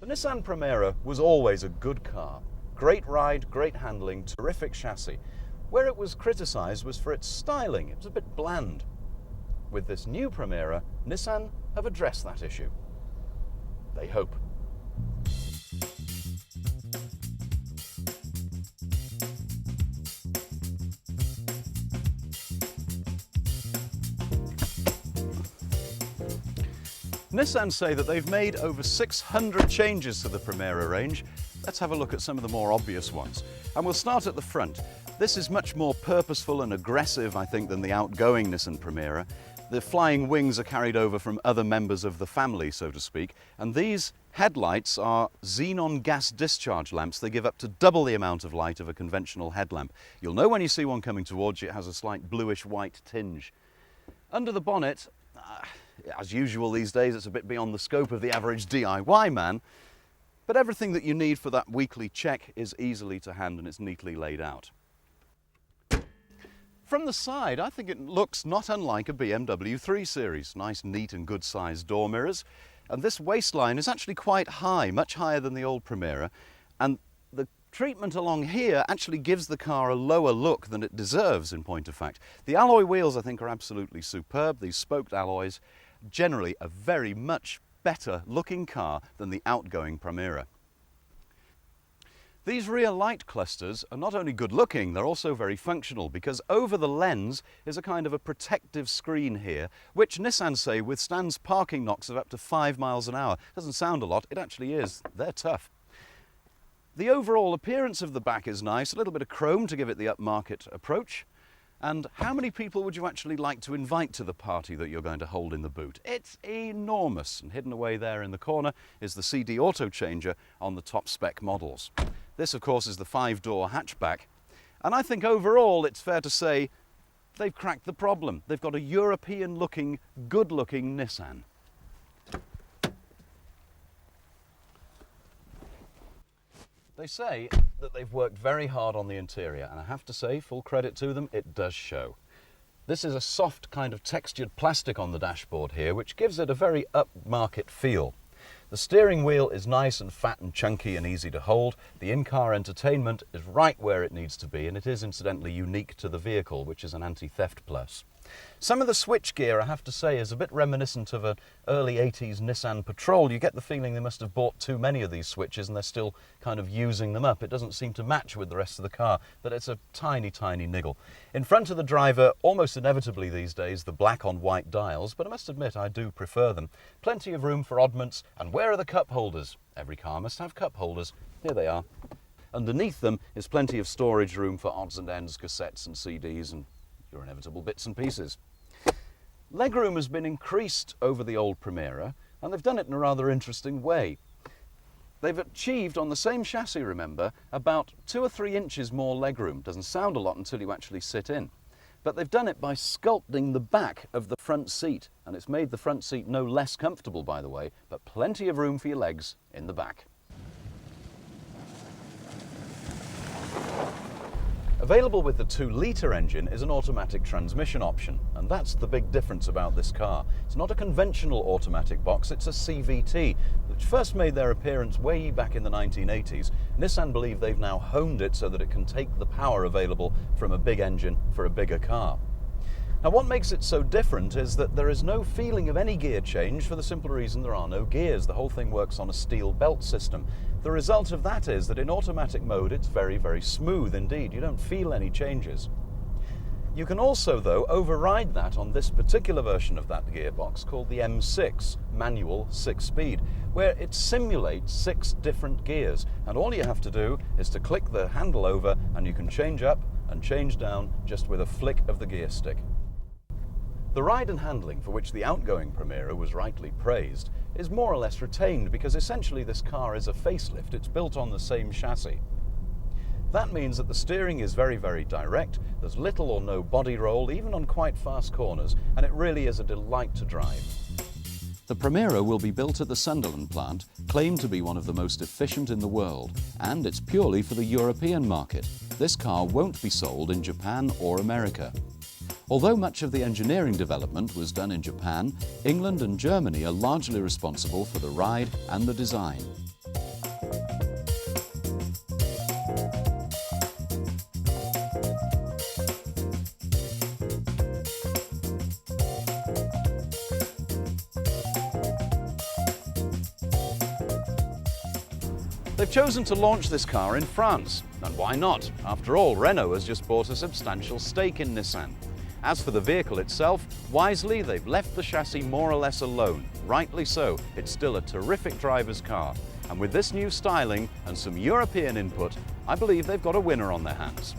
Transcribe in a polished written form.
The Nissan Primera was always a good car. Great ride, great handling, terrific chassis. Where it was criticised was for its styling. It was a bit bland. With this new Primera, Nissan have addressed that issue. They hope. Nissan say that they've made over 600 changes to the Primera range. Let's have a look at some of the more obvious ones. And we'll start at the front. This is much more purposeful and aggressive, I think, than the outgoing Nissan Primera. The flying wings are carried over from other members of the family, so to speak. And these headlights are xenon gas discharge lamps. They give up to double the amount of light of a conventional headlamp. You'll know when you see one coming towards you, it has a slight bluish-white tinge. Under the bonnet, as usual these days, it's a bit beyond the scope of the average DIY man, but everything that you need for that weekly check is easily to hand and it's neatly laid out. From the side, I think it looks not unlike a BMW 3 Series. Nice, neat and good-sized door mirrors. And this waistline is actually quite high, much higher than the old Primera. And the treatment along here actually gives the car a lower look than it deserves, in point of fact. The alloy wheels, I think, are absolutely superb. These spoked alloys, generally a very much better looking car than the outgoing Primera. These rear light clusters are not only good looking, they're also very functional, because over the lens is a kind of a protective screen here, which Nissan say withstands parking knocks of up to 5 miles an hour. Doesn't sound a lot, it actually is. They're tough. The overall appearance of the back is nice, a little bit of chrome to give it the upmarket approach. And how many people would you actually like to invite to the party that you're going to hold in the boot? It's enormous, and hidden away there in the corner is the CD auto changer on the top spec models. This, of course, is the 5-door hatchback, and I think overall it's fair to say they've cracked the problem. They've got a European-looking, good-looking Nissan. They say that they've worked very hard on the interior, and I have to say, full credit to them, it does show. This is a soft kind of textured plastic on the dashboard here, which gives it a very upmarket feel. The steering wheel is nice and fat and chunky and easy to hold. The in-car entertainment is right where it needs to be, and it is incidentally unique to the vehicle, which is an anti-theft plus. Some of the switchgear, I have to say, is a bit reminiscent of an early 80s Nissan Patrol. You get the feeling they must have bought too many of these switches and they're still kind of using them up. It doesn't seem to match with the rest of the car, but it's a tiny, tiny niggle. In front of the driver, almost inevitably these days, the black on white dials, but I must admit I do prefer them. Plenty of room for oddments, and where are the cup holders? Every car must have cup holders. Here they are. Underneath them is plenty of storage room for odds and ends, cassettes and CDs and your inevitable bits and pieces. Legroom has been increased over the old Primera, and they've done it in a rather interesting way. They've achieved, on the same chassis, remember, about 2 or 3 inches more legroom. Doesn't sound a lot until you actually sit in. But they've done it by sculpting the back of the front seat, and it's made the front seat no less comfortable, by the way, but plenty of room for your legs in the back. Available with the 2-litre engine is an automatic transmission option, and that's the big difference about this car. It's not a conventional automatic box, it's a CVT, which first made their appearance way back in the 1980s. Nissan believe they've now honed it so that it can take the power available from a big engine for a bigger car. Now, what makes it so different is that there is no feeling of any gear change for the simple reason there are no gears. The whole thing works on a steel belt system. The result of that is that in automatic mode it's very, very smooth indeed. You don't feel any changes. You can also, though, override that on this particular version of that gearbox called the M6, manual 6-speed, where it simulates 6 different gears. And all you have to do is to click the handle over and you can change up and change down just with a flick of the gear stick. The ride and handling, for which the outgoing Primera was rightly praised, is more or less retained because essentially this car is a facelift. It's built on the same chassis. That means that the steering is very, very direct, there's little or no body roll, even on quite fast corners, and it really is a delight to drive. The Primera will be built at the Sunderland plant, claimed to be one of the most efficient in the world, and it's purely for the European market. This car won't be sold in Japan or America. Although much of the engineering development was done in Japan, England and Germany are largely responsible for the ride and the design. They've chosen to launch this car in France, and why not? After all, Renault has just bought a substantial stake in Nissan. As for the vehicle itself, wisely they've left the chassis more or less alone. Rightly so, it's still a terrific driver's car. And with this new styling and some European input, I believe they've got a winner on their hands.